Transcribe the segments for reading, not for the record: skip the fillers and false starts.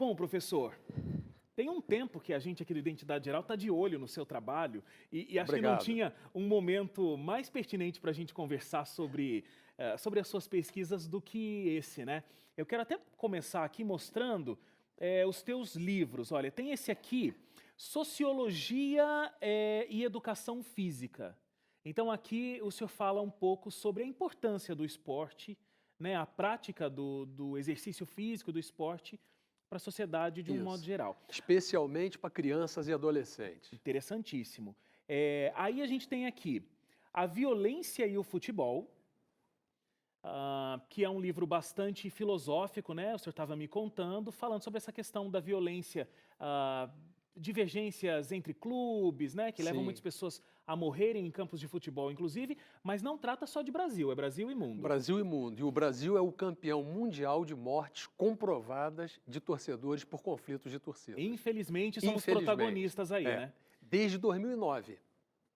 Bom, professor, tem um tempo que a gente aqui do Identidade Geral está de olho no seu trabalho e acho que não Obrigado. tinha um momento mais pertinente para a gente conversar sobre as suas pesquisas do que esse, né? Eu quero até começar aqui mostrando os teus livros. Olha, tem esse aqui, Sociologia e Educação Física. Então aqui o senhor fala um pouco sobre a importância do esporte, né, a prática do exercício físico, do esporte, para a sociedade de um modo Isso. geral. Especialmente para crianças e adolescentes. Interessantíssimo. Aí a gente tem aqui A Violência e o Futebol, que é um livro bastante filosófico, né? O senhor estava me contando, falando sobre essa questão da violência, divergências entre clubes, né? Que levam muitas Sim. pessoas a morrerem em campos de futebol, inclusive, mas não trata só de Brasil, é Brasil e mundo. Brasil e mundo. E o Brasil é o campeão mundial de mortes comprovadas de torcedores por conflitos de torcidas. Infelizmente, somos Infelizmente. protagonistas aí, É. né? Desde 2009.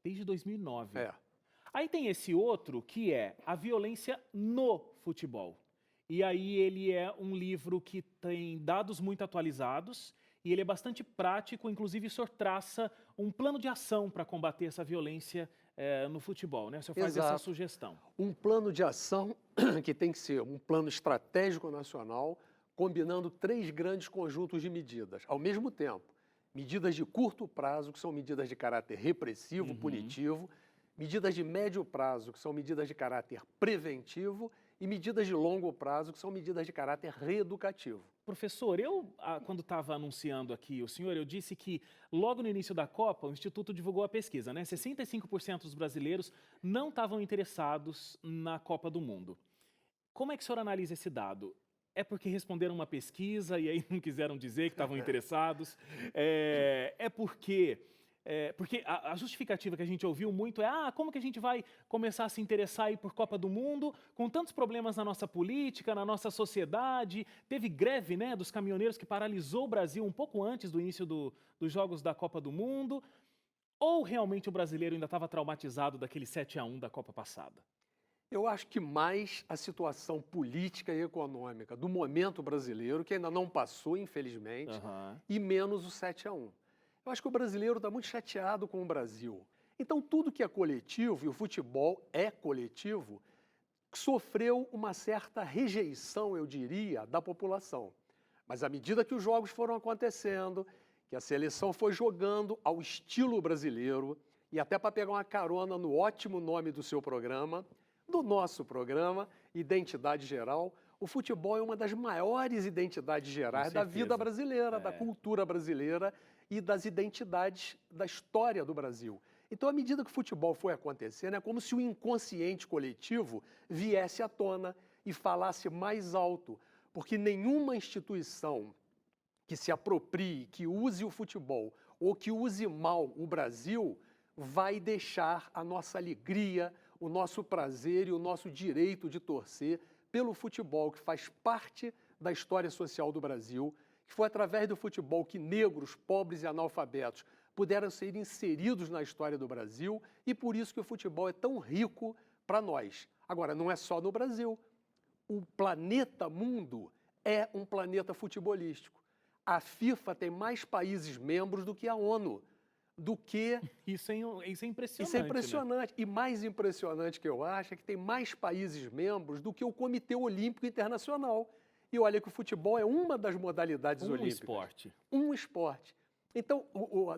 Desde 2009. É. Aí tem esse outro que é A Violência no Futebol. E aí ele é um livro que tem dados muito atualizados e ele é bastante prático, inclusive o senhor traça um plano de ação para combater essa violência no futebol, né? O senhor faz essa Exato. sugestão. Um plano de ação que tem que ser um plano estratégico nacional, combinando 3 grandes conjuntos de medidas. Ao mesmo tempo, medidas de curto prazo, que são medidas de caráter repressivo, punitivo, medidas de médio prazo, que são medidas de caráter preventivo, e medidas de longo prazo, que são medidas de caráter reeducativo. Professor, quando estava anunciando aqui o senhor, eu disse que logo no início da Copa, o Instituto divulgou a pesquisa, né? 65% dos brasileiros não estavam interessados na Copa do Mundo. Como é que o senhor analisa esse dado? É porque responderam uma pesquisa e aí não quiseram dizer que estavam interessados? Porque a justificativa que a gente ouviu muito é como que a gente vai começar a se interessar aí por Copa do Mundo, com tantos problemas na nossa política, na nossa sociedade. Teve greve, né, dos caminhoneiros que paralisou o Brasil um pouco antes do início dos Jogos da Copa do Mundo. Ou realmente o brasileiro ainda estava traumatizado daquele 7-1 da Copa passada? Eu acho que mais a situação política e econômica do momento brasileiro, que ainda não passou, infelizmente, e menos o 7-1. Eu acho que o brasileiro está muito chateado com o Brasil. Então, tudo que é coletivo, e o futebol é coletivo, sofreu uma certa rejeição, eu diria, da população. Mas à medida que os jogos foram acontecendo, que a seleção foi jogando ao estilo brasileiro, e até para pegar uma carona no ótimo nome do seu programa, do nosso programa, Identidade Geral, o futebol é uma das maiores identidades gerais da vida brasileira, da cultura brasileira e das identidades da história do Brasil. Então, à medida que o futebol foi acontecendo, é como se o inconsciente coletivo viesse à tona e falasse mais alto, porque nenhuma instituição que se aproprie, que use o futebol ou que use mal o Brasil, vai deixar a nossa alegria, o nosso prazer e o nosso direito de torcer pelo futebol, que faz parte da história social do Brasil, que foi através do futebol que negros, pobres e analfabetos puderam ser inseridos na história do Brasil e por isso que o futebol é tão rico para nós. Agora, não é só no Brasil. O planeta mundo é um planeta futebolístico. A FIFA tem mais países membros do que a ONU. Isso é impressionante. Isso é impressionante. Né? E mais impressionante que eu acho é que tem mais países membros do que o Comitê Olímpico Internacional. E olha que o futebol é uma das modalidades olímpicas. Esporte. Um esporte. Então,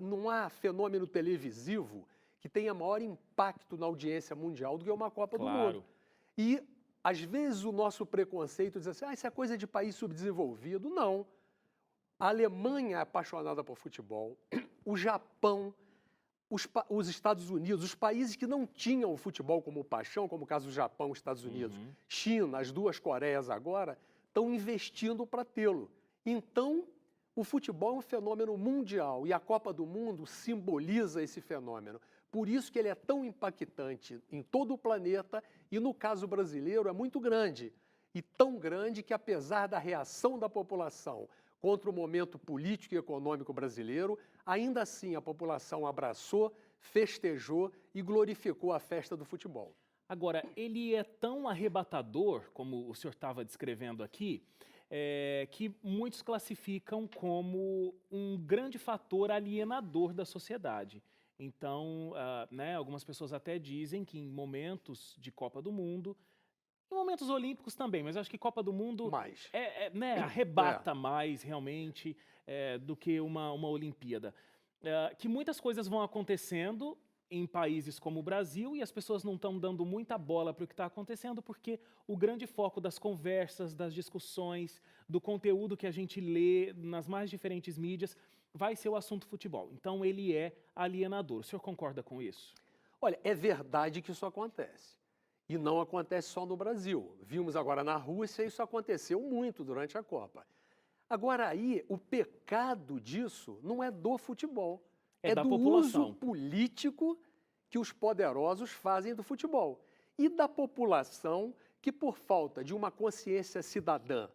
não há fenômeno televisivo que tenha maior impacto na audiência mundial do que uma Copa do Mundo. E, às vezes, o nosso preconceito diz assim, isso é coisa de país subdesenvolvido. Não. A Alemanha é apaixonada por futebol, o Japão, os Estados Unidos, os países que não tinham o futebol como paixão, como o caso do Japão, Estados Unidos, China, as 2 Coreias agora, estão investindo para tê-lo. Então, o futebol é um fenômeno mundial e a Copa do Mundo simboliza esse fenômeno. Por isso que ele é tão impactante em todo o planeta e, no caso brasileiro, é muito grande. E tão grande que, apesar da reação da população contra o momento político e econômico brasileiro, ainda assim a população abraçou, festejou e glorificou a festa do futebol. Agora, ele é tão arrebatador, como o senhor estava descrevendo aqui, que muitos classificam como um grande fator alienador da sociedade. Então, né, algumas pessoas até dizem que em momentos de Copa do Mundo, em momentos olímpicos também, mas eu acho que Copa do Mundo né, arrebata mais realmente do que uma Olimpíada. Que muitas coisas vão acontecendo em países como o Brasil e as pessoas não estão dando muita bola para o que está acontecendo porque o grande foco das conversas, das discussões, do conteúdo que a gente lê nas mais diferentes mídias vai ser o assunto futebol. Então ele é alienador. O senhor concorda com isso? Olha, é verdade que isso acontece. E não acontece só no Brasil. Vimos agora na Rússia, isso aconteceu muito durante a Copa. Agora aí, o pecado disso não é do futebol. É da do população. uso político que os poderosos fazem do futebol. E da população que, por falta de uma consciência cidadã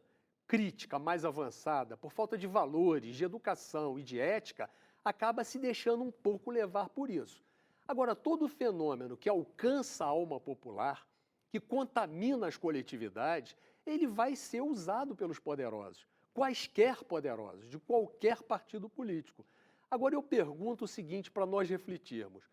crítica mais avançada, por falta de valores, de educação e de ética, acaba se deixando um pouco levar por isso. Agora, todo fenômeno que alcança a alma popular, que contamina as coletividades, ele vai ser usado pelos poderosos, quaisquer poderosos, de qualquer partido político. Agora eu pergunto o seguinte para nós refletirmos.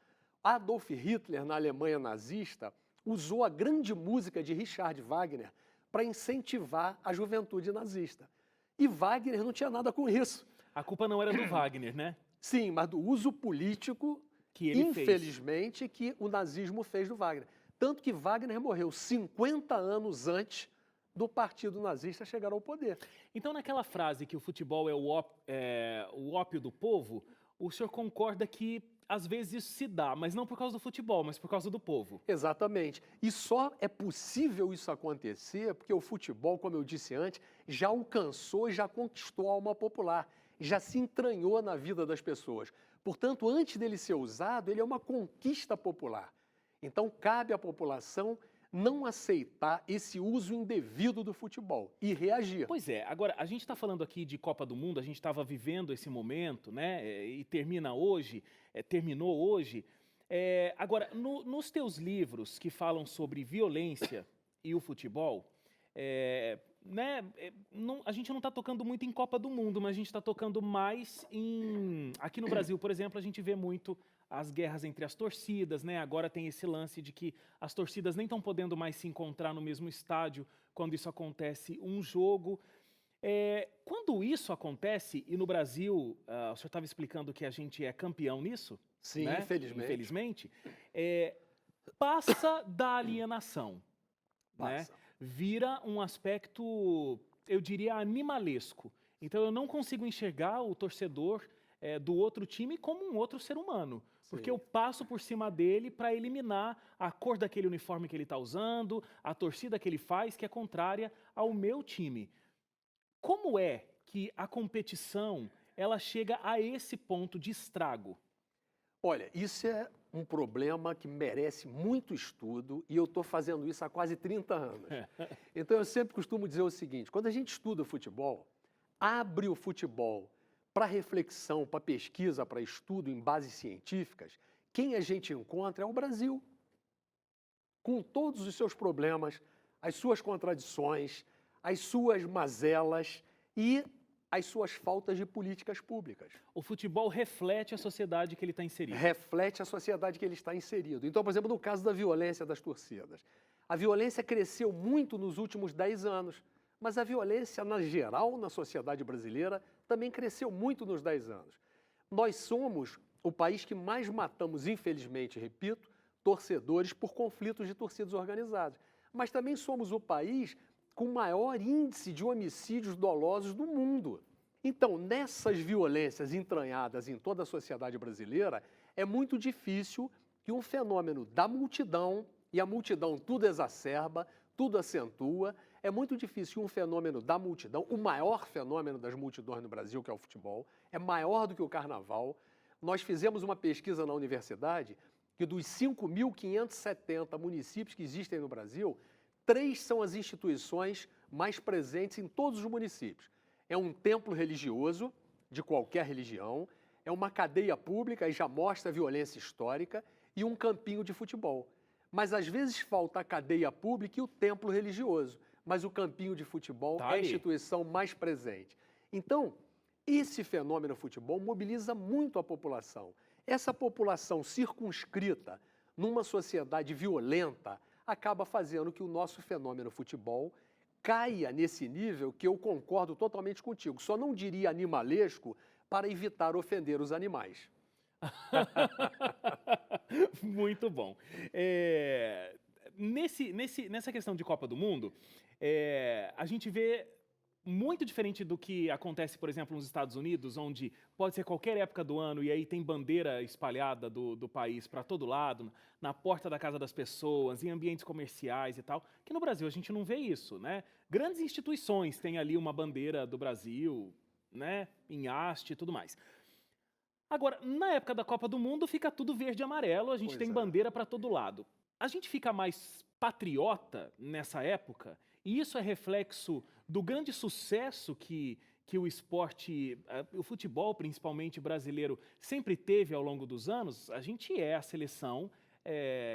Adolf Hitler, na Alemanha nazista, usou a grande música de Richard Wagner para incentivar a juventude nazista. E Wagner não tinha nada com isso. A culpa não era do Wagner, né? Sim, mas do uso político, que ele infelizmente, que o nazismo fez do Wagner. Tanto que Wagner morreu 50 anos antes do partido nazista chegar ao poder. Então, naquela frase que o futebol é o ópio do povo, o senhor concorda que às vezes isso se dá, mas não por causa do futebol, mas por causa do povo? Exatamente. E só é possível isso acontecer porque o futebol, como eu disse antes, já alcançou e já conquistou a alma popular, já se entranhou na vida das pessoas. Portanto, antes dele ser usado, ele é uma conquista popular. Então, cabe à população não aceitar esse uso indevido do futebol e reagir. Pois é, agora, a gente está falando aqui de Copa do Mundo, a gente estava vivendo esse momento, né, e terminou hoje. Agora, nos teus livros que falam sobre violência e o futebol, a gente não está tocando muito em Copa do Mundo, mas a gente está tocando mais em... Aqui no Brasil, por exemplo, a gente vê muito as guerras entre as torcidas, né? Agora tem esse lance de que as torcidas nem estão podendo mais se encontrar no mesmo estádio quando isso acontece um jogo. Quando isso acontece, e no Brasil, o senhor estava explicando que a gente é campeão nisso? Sim, né? Infelizmente. Passa da alienação, né? Vira um aspecto, eu diria, animalesco. Então eu não consigo enxergar o torcedor do outro time como um outro ser humano. Porque eu passo por cima dele para eliminar a cor daquele uniforme que ele está usando, a torcida que ele faz, que é contrária ao meu time. Como é que a competição ela chega a esse ponto de estrago? Olha, isso é um problema que merece muito estudo e eu estou fazendo isso há quase 30 anos. Então eu sempre costumo dizer o seguinte, quando a gente estuda futebol, abre o futebol para reflexão, para pesquisa, para estudo em bases científicas, quem a gente encontra é o Brasil. Com todos os seus problemas, as suas contradições, as suas mazelas e as suas faltas de políticas públicas. O futebol reflete a sociedade que ele está inserido. Reflete a sociedade que ele está inserido. Então, por exemplo, no caso da violência das torcidas. A violência cresceu muito nos últimos 10 anos, mas a violência, na geral, na sociedade brasileira, também cresceu muito nos 10 anos. Nós somos o país que mais matamos, infelizmente, repito, torcedores por conflitos de torcidas organizadas. Mas também somos o país com maior índice de homicídios dolosos do mundo. Então, nessas violências entranhadas em toda a sociedade brasileira, é muito difícil que um fenômeno da multidão, e a multidão tudo exacerba, tudo acentua, é muito difícil que um fenômeno da multidão, o maior fenômeno das multidões no Brasil, que é o futebol, é maior do que o carnaval. Nós fizemos uma pesquisa na universidade que dos 5.570 municípios que existem no Brasil, 3 são as instituições mais presentes em todos os municípios. É um templo religioso, de qualquer religião, é uma cadeia pública, e já mostra a violência histórica, e um campinho de futebol. Mas às vezes falta a cadeia pública e o templo religioso. mas o campinho de futebol Tá é a aí. instituição mais presente. Então, esse fenômeno futebol mobiliza muito a população. Essa população circunscrita numa sociedade violenta acaba fazendo que o nosso fenômeno futebol caia nesse nível que eu concordo totalmente contigo. Só não diria animalesco para evitar ofender os animais. Muito bom. Nessa questão de Copa do Mundo, a gente vê muito diferente do que acontece, por exemplo, nos Estados Unidos, onde pode ser qualquer época do ano e aí tem bandeira espalhada do país para todo lado, na porta da casa das pessoas, em ambientes comerciais e tal, que no Brasil a gente não vê isso, né? Grandes instituições têm ali uma bandeira do Brasil, né, em haste e tudo mais. Agora, na época da Copa do Mundo, fica tudo verde e amarelo, a gente tem bandeira para todo lado. A gente fica mais patriota nessa época, e isso é reflexo do grande sucesso que o esporte, o futebol principalmente brasileiro, sempre teve ao longo dos anos. A gente é a seleção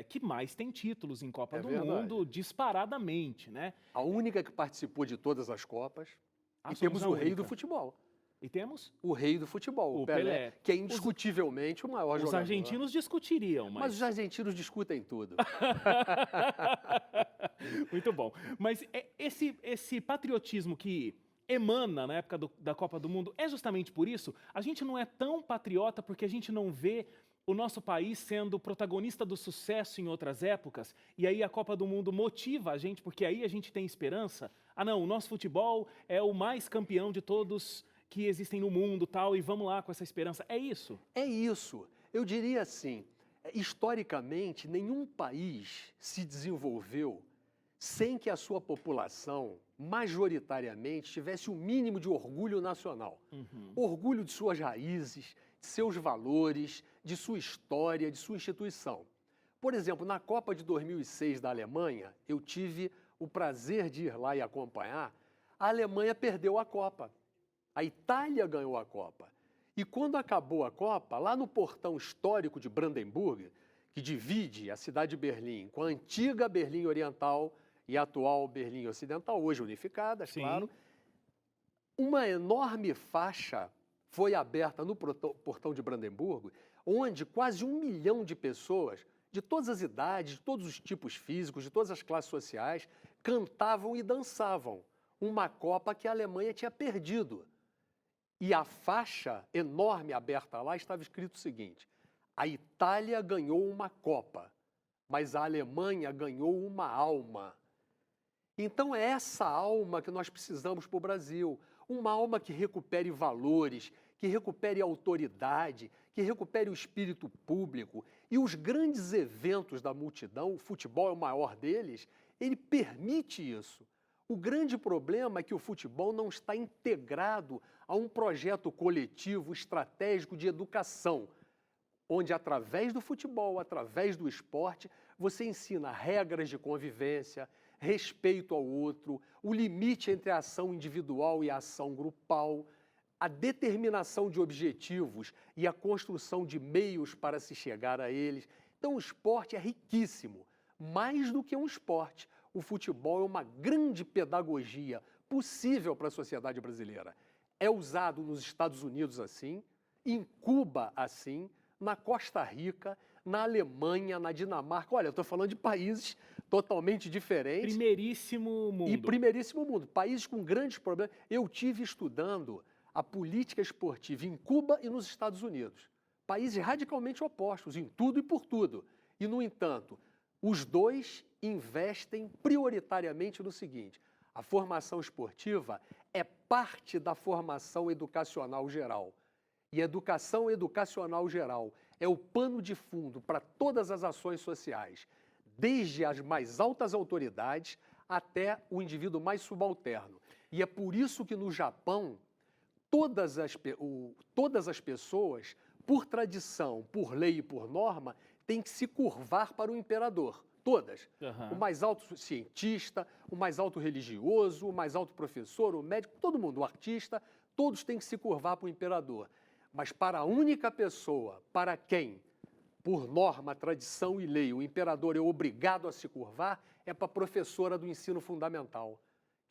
que mais tem títulos em Copa do Mundo, disparadamente, né? A única que participou de todas as Copas, e somos temos a o rei única. do futebol. E temos O rei do futebol, o Pelé, que é indiscutivelmente o maior jogador. Os argentinos discutiriam, mas os argentinos discutem tudo. Muito bom. Mas esse patriotismo que emana na época da Copa do Mundo é justamente por isso? A gente não é tão patriota porque a gente não vê o nosso país sendo protagonista do sucesso em outras épocas, e aí a Copa do Mundo motiva a gente, porque aí a gente tem esperança. Ah, não, o nosso futebol é o mais campeão de todos que existem no mundo, tal, e vamos lá com essa esperança. É isso? É isso. Eu diria assim, historicamente, nenhum país se desenvolveu sem que a sua população, majoritariamente, tivesse o mínimo de orgulho nacional. Orgulho de suas raízes, de seus valores, de sua história, de sua instituição. Por exemplo, na Copa de 2006 da Alemanha, eu tive o prazer de ir lá e acompanhar, a Alemanha perdeu a Copa. A Itália ganhou a Copa. E quando acabou a Copa, lá no portão histórico de Brandemburgo, que divide a cidade de Berlim com a antiga Berlim Oriental e a atual Berlim Ocidental, hoje unificadas, claro, uma enorme faixa foi aberta no portão de Brandemburgo, onde quase 1 milhão de pessoas, de todas as idades, de todos os tipos físicos, de todas as classes sociais, cantavam e dançavam uma Copa que a Alemanha tinha perdido. E a faixa enorme aberta lá estava escrito o seguinte: a Itália ganhou uma Copa, mas a Alemanha ganhou uma alma. Então é essa alma que nós precisamos para o Brasil, uma alma que recupere valores, que recupere autoridade, que recupere o espírito público. E os grandes eventos da multidão, o futebol é o maior deles, ele permite isso. O grande problema é que o futebol não está integrado a um projeto coletivo estratégico de educação, onde através do futebol, através do esporte, você ensina regras de convivência, respeito ao outro, o limite entre a ação individual e a ação grupal, a determinação de objetivos e a construção de meios para se chegar a eles. Então o esporte é riquíssimo, mais do que um esporte. O futebol é uma grande pedagogia possível para a sociedade brasileira. É usado nos Estados Unidos assim, em Cuba assim, na Costa Rica, na Alemanha, na Dinamarca. Olha, eu estou falando de países totalmente diferentes. Primeiríssimo mundo. E primeiríssimo mundo. Países com grandes problemas. Eu tive estudando a política esportiva em Cuba e nos Estados Unidos. Países radicalmente opostos em tudo e por tudo. E, no entanto, os dois investem prioritariamente no seguinte: a formação esportiva é parte da formação educacional geral. E a educação educacional geral é o pano de fundo para todas as ações sociais, desde as mais altas autoridades até o indivíduo mais subalterno. E é por isso que no Japão, todas as pessoas, por tradição, por lei e por norma, têm que se curvar para o imperador. Todas. O mais alto cientista, o mais alto religioso, o mais alto professor, o médico, todo mundo, o artista, todos têm que se curvar para o imperador. Mas para a única pessoa para quem, por norma, tradição e lei, o imperador é obrigado a se curvar, é para a professora do ensino fundamental.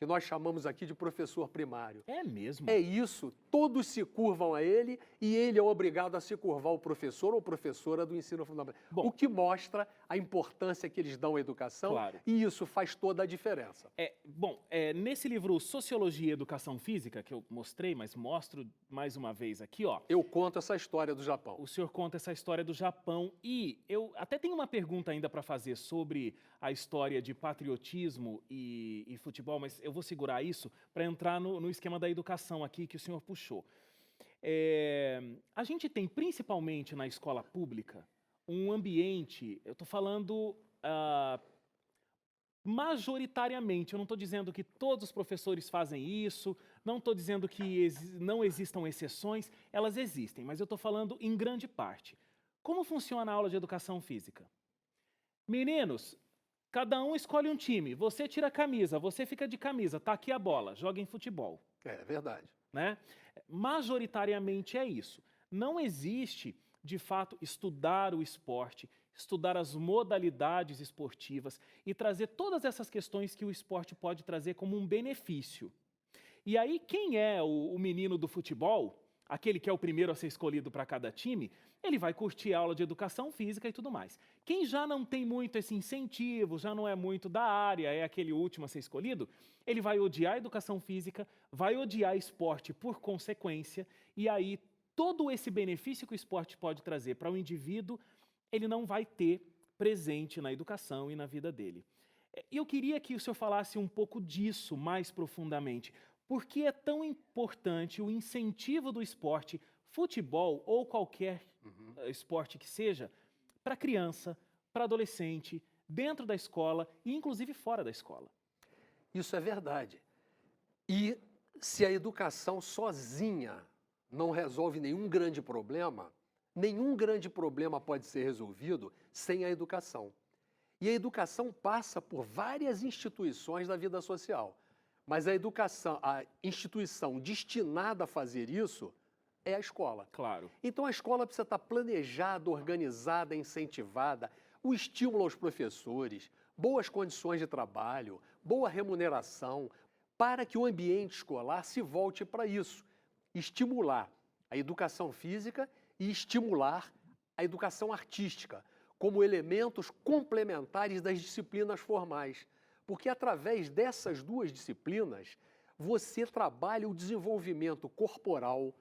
que nós chamamos aqui de professor primário. É mesmo? É isso, todos se curvam a ele e ele é obrigado a se curvar ao professor ou professora do ensino fundamental. Bom, o que mostra a importância que eles dão à educação, claro. E isso faz toda a diferença. Nesse livro Sociologia e Educação Física, que eu mostrei, mas mostro mais uma vez aqui, ó. Eu conto essa história do Japão. O senhor conta essa história do Japão e eu até tenho uma pergunta ainda para fazer sobre a história de patriotismo e futebol, mas eu vou segurar isso para entrar no esquema da educação aqui que o senhor puxou. A gente tem, principalmente na escola pública, um ambiente, eu estou falando majoritariamente, eu não estou dizendo que todos os professores fazem isso, não estou dizendo que não existam exceções, elas existem, mas eu estou falando em grande parte. Como funciona a aula de educação física? Meninos, cada um escolhe um time, você tira a camisa, você fica de camisa, tá aqui a bola, joga em futebol. É verdade. Né? Majoritariamente é isso. Não existe, de fato, estudar o esporte, estudar as modalidades esportivas e trazer todas essas questões que o esporte pode trazer como um benefício. E aí, quem é o menino do futebol, aquele que é o primeiro a ser escolhido para cada time, ele vai curtir a aula de educação física e tudo mais. Quem já não tem muito esse incentivo, já não é muito da área, é aquele último a ser escolhido, ele vai odiar a educação física, vai odiar esporte por consequência, e aí todo esse benefício que o esporte pode trazer para o indivíduo, ele não vai ter presente na educação e na vida dele. E eu queria que o senhor falasse um pouco disso mais profundamente. Por que é tão importante o incentivo do esporte, futebol ou qualquer esporte que seja, para criança, para adolescente, dentro da escola e inclusive fora da escola? Isso é verdade. E se a educação sozinha não resolve nenhum grande problema pode ser resolvido sem a educação. E a educação passa por várias instituições da vida social. Mas a instituição destinada a fazer isso é a escola. Claro. Então a escola precisa estar planejada, organizada, incentivada, o estímulo aos professores, boas condições de trabalho, boa remuneração, para que o ambiente escolar se volte para isso. Estimular a educação física e estimular a educação artística, como elementos complementares das disciplinas formais. Porque através dessas duas disciplinas, você trabalha o desenvolvimento corporal,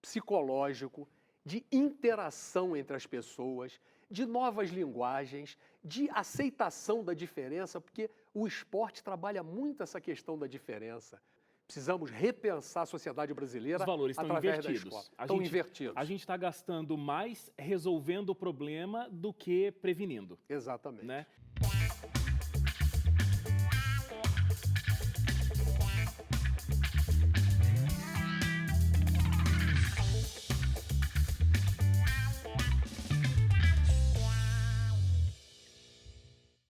psicológico, de interação entre as pessoas, de novas linguagens, de aceitação da diferença, porque o esporte trabalha muito essa questão da diferença. Precisamos repensar a sociedade brasileira. Os valores estão invertidos. Estão invertidos. A gente está gastando mais resolvendo o problema do que prevenindo. Exatamente. Né?